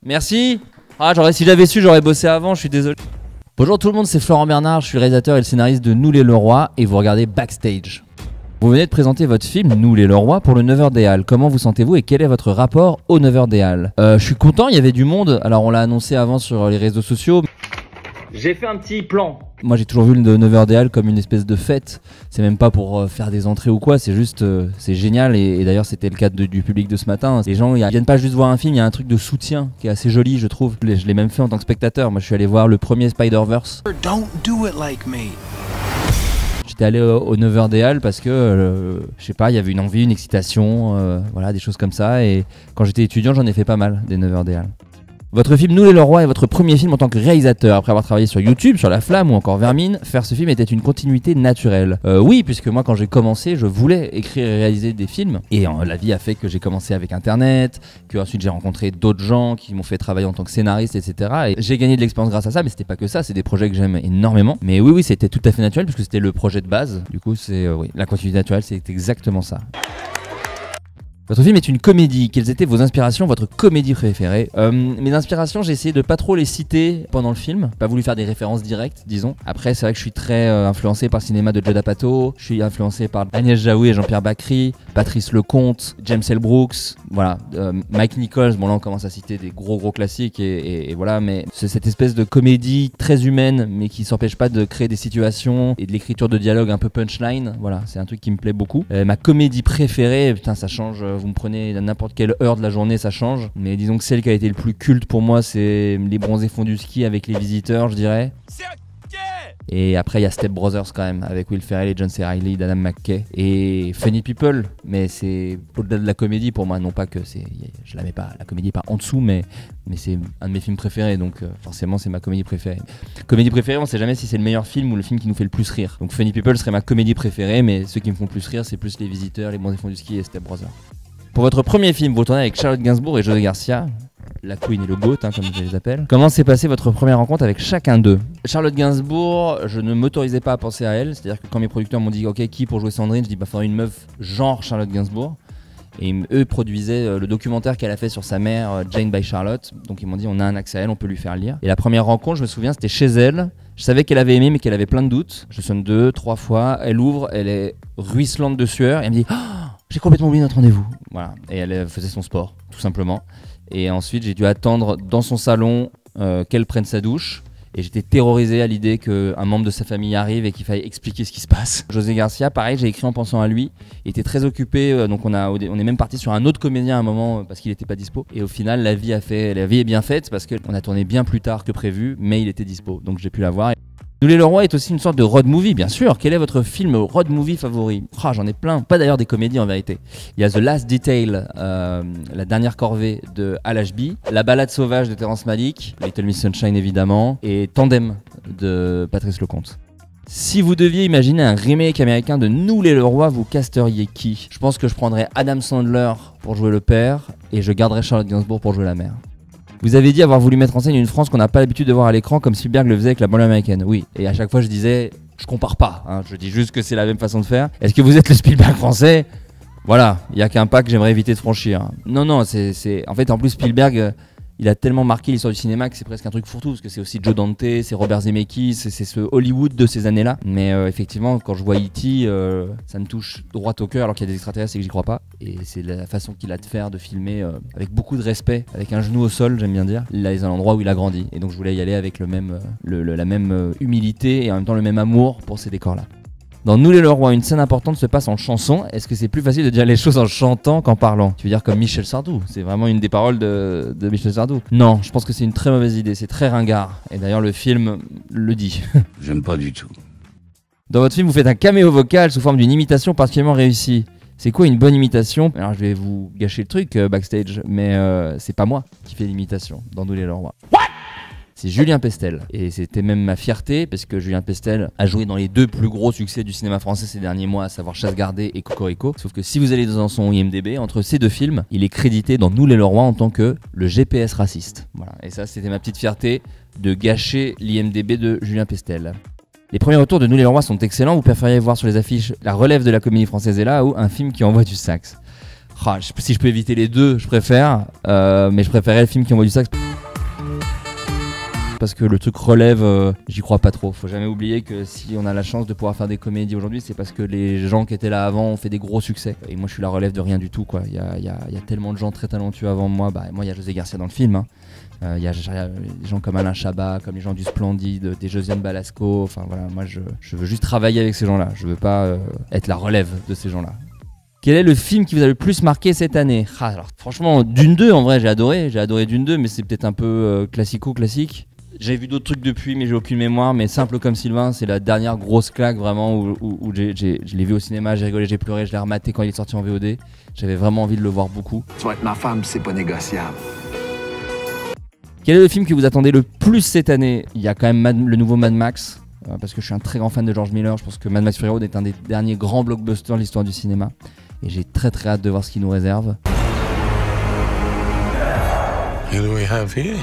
Merci. Si j'avais su, j'aurais bossé avant, je suis désolé. Bonjour tout le monde, c'est Florent Bernard, je suis le réalisateur et le scénariste de Nous les Leroy et vous regardez Backstage. Vous venez de présenter votre film Nous les Leroy pour le 9h des Halles. Comment vous sentez-vous et quel est votre rapport au 9h des Halles? Je suis content, il y avait du monde, alors on l'a annoncé avant sur les réseaux sociaux. J'ai fait un petit plan. Moi j'ai toujours vu le 9h des Halles comme une espèce de fête. C'est même pas pour faire des entrées ou quoi, c'est juste, c'est génial. Et d'ailleurs c'était le cas du public de ce matin. Les gens ils viennent pas juste voir un film, il y a un truc de soutien qui est assez joli je trouve. Je l'ai même fait en tant que spectateur. Moi je suis allé voir le premier Spider-Verse. Don't do it like me. J'étais allé au 9h des Halles parce que, je sais pas, il y avait une envie, une excitation, voilà, des choses comme ça. Et quand j'étais étudiant, j'en ai fait pas mal des 9h des Halles. Votre film Nous les Leroy est votre premier film en tant que réalisateur. Après avoir travaillé sur YouTube, sur La Flamme ou encore Vermine, faire ce film était une continuité naturelle. Oui, puisque moi quand j'ai commencé, je voulais écrire et réaliser des films. Et la vie a fait que j'ai commencé avec Internet, que ensuite j'ai rencontré d'autres gens qui m'ont fait travailler en tant que scénariste, etc. Et j'ai gagné de l'expérience grâce à ça, mais c'était pas que ça, c'est des projets que j'aime énormément. Mais oui, c'était tout à fait naturel puisque c'était le projet de base. Du coup, oui, la continuité naturelle, c'est exactement ça. Votre film est une comédie. Quelles étaient vos inspirations, votre comédie préférée? Mes inspirations, j'ai essayé de pas trop les citer pendant le film. Pas voulu faire des références directes, disons. Après, c'est vrai que je suis très influencé par le cinéma de Judd Apatow. Je suis influencé par Agnès Jaoui et Jean-Pierre Bacri, Patrice Lecomte, James L. Brooks. Voilà, Mike Nichols. Bon là, on commence à citer des gros classiques et voilà. Mais c'est cette espèce de comédie très humaine, mais qui s'empêche pas de créer des situations et de l'écriture de dialogue un peu punchline. Voilà, c'est un truc qui me plaît beaucoup. Ma comédie préférée, putain, ça change. Vous me prenez à n'importe quelle heure de la journée, ça change. Mais disons que celle qui a été le plus culte pour moi, c'est Les Bronzés font du ski avec Les Visiteurs, je dirais. Et après, il y a Step Brothers quand même, avec Will Ferrell et John C. Reilly, d'Adam McKay. Et Funny People, mais c'est au-delà de la comédie pour moi. Non pas que c'est... Je la mets pas, la comédie est pas en dessous, mais c'est un de mes films préférés. Donc forcément, c'est ma comédie préférée. Comédie préférée, on sait jamais si c'est le meilleur film ou le film qui nous fait le plus rire. Donc Funny People serait ma comédie préférée, mais ceux qui me font le plus rire, c'est plus Les Visiteurs, Les Bronzés font du ski et Step Brothers. Pour votre premier film, vous tournez avec Charlotte Gainsbourg et José Garcia, la Queen et le Goat, comme je les appelle. Comment s'est passée votre première rencontre avec chacun d'eux? Charlotte Gainsbourg, je ne m'autorisais pas à penser à elle, c'est-à-dire que quand mes producteurs m'ont dit ok, qui pour jouer Sandrine, je dis faudrait une meuf genre Charlotte Gainsbourg. Et eux produisaient le documentaire qu'elle a fait sur sa mère, Jane by Charlotte. Donc ils m'ont dit on a un accès à elle, on peut lui faire lire. Et la première rencontre, je me souviens, c'était chez elle. Je savais qu'elle avait aimé mais qu'elle avait plein de doutes. Je sonne 2-3 fois, elle ouvre, elle est ruisselante de sueur et elle me dit oh, j'ai complètement oublié notre rendez-vous. Voilà. Et elle faisait son sport, tout simplement. Et ensuite, j'ai dû attendre dans son salon qu'elle prenne sa douche. Et j'étais terrorisé à l'idée qu'un membre de sa famille arrive et qu'il faille expliquer ce qui se passe. José Garcia, pareil, j'ai écrit en pensant à lui. Il était très occupé, donc on est même parti sur un autre comédien à un moment parce qu'il n'était pas dispo. Et au final, la vie est bien faite parce qu'on a tourné bien plus tard que prévu, mais il était dispo. Donc j'ai pu la voir. Nous les Leroy est aussi une sorte de road movie, bien sûr. Quel est votre film road movie favori? J'en ai plein, pas d'ailleurs des comédies en vérité. Il y a The Last Detail, La Dernière Corvée de Al Ashby, La Balade Sauvage de Terrence Malick, Little Miss Sunshine évidemment, et Tandem de Patrice Lecomte. Si vous deviez imaginer un remake américain de Nous les Leroy, vous casteriez qui? Je pense que je prendrais Adam Sandler pour jouer le père et je garderais Charlotte Gainsbourg pour jouer la mère. Vous avez dit avoir voulu mettre en scène une France qu'on n'a pas l'habitude de voir à l'écran comme Spielberg le faisait avec la banlieue américaine. Oui, et à chaque fois je disais, je compare pas, je dis juste que c'est la même façon de faire. Est-ce que vous êtes le Spielberg français? Voilà, il n'y a qu'un pas que j'aimerais éviter de franchir. Non, c'est... En fait, en plus Spielberg, il a tellement marqué l'histoire du cinéma que c'est presque un truc fourre-tout, parce que c'est aussi Joe Dante, c'est Robert Zemeckis, c'est ce Hollywood de ces années-là. Mais effectivement, quand je vois E.T., ça me touche droit au cœur alors qu'il y a des extraterrestres et que j'y crois pas. Et c'est la façon qu'il a de faire, de filmer avec beaucoup de respect, avec un genou au sol, j'aime bien dire. Il est à l'endroit où il a grandi. Et donc je voulais y aller avec la même humilité et en même temps le même amour pour ces décors-là. Dans Nous les Leroy, une scène importante se passe en chanson. Est-ce que c'est plus facile de dire les choses en chantant qu'en parlant? Tu veux dire comme Michel Sardou? C'est vraiment une des paroles de Michel Sardou? Non, je pense que c'est une très mauvaise idée, c'est très ringard. Et d'ailleurs le film le dit. J'aime pas du tout. Dans votre film, vous faites un caméo vocal sous forme d'une imitation particulièrement réussie. C'est quoi une bonne imitation? Alors je vais vous gâcher le truc backstage, mais c'est pas moi qui fais l'imitation dans Nous les Leroy. What? C'est Julien Pestel. Et c'était même ma fierté parce que Julien Pestel a joué dans les deux plus gros succès du cinéma français ces derniers mois, à savoir Chasse gardée et Cocorico. Sauf que si vous allez dans son IMDb, entre ces deux films, il est crédité dans Nous les Leroy en tant que le GPS raciste. Voilà. Et ça, c'était ma petite fierté de gâcher l'IMDb de Julien Pestel. Les premiers retours de Nous les Leroy sont excellents. Vous préfériez voir sur les affiches La Relève de la comédie française est là ou un film qui envoie du sax? Si je peux éviter les deux, je préfère. Mais je préférais le film qui envoie du sax. parce que le truc relève, j'y crois pas trop. Faut jamais oublier que si on a la chance de pouvoir faire des comédies aujourd'hui, c'est parce que les gens qui étaient là avant ont fait des gros succès. Et moi je suis la relève de rien du tout quoi. Il y a tellement de gens très talentueux avant moi. Moi il y a José Garcia dans le film. Il y a des gens comme Alain Chabat, comme les gens du Splendide, des Josiane Balasco. Enfin voilà, moi je veux juste travailler avec ces gens-là. Je veux pas être la relève de ces gens-là. Quel est le film qui vous a le plus marqué cette année? Alors franchement, Dune 2 en vrai j'ai adoré Dune 2, mais c'est peut-être un peu classique. J'ai vu d'autres trucs depuis mais j'ai aucune mémoire, mais Simple comme Sylvain c'est la dernière grosse claque vraiment où je l'ai vu au cinéma, j'ai rigolé, j'ai pleuré, je l'ai rematé quand il est sorti en VOD. J'avais vraiment envie de le voir beaucoup. Tu vas être ma femme, c'est pas négociable. Quel est le film que vous attendez le plus cette année? Il y a quand même le nouveau Mad Max, parce que je suis un très grand fan de George Miller. Je pense que Mad Max Fury Road est un des derniers grands blockbusters de l'histoire du cinéma. Et j'ai très hâte de voir ce qu'il nous réserve. Who do we have here?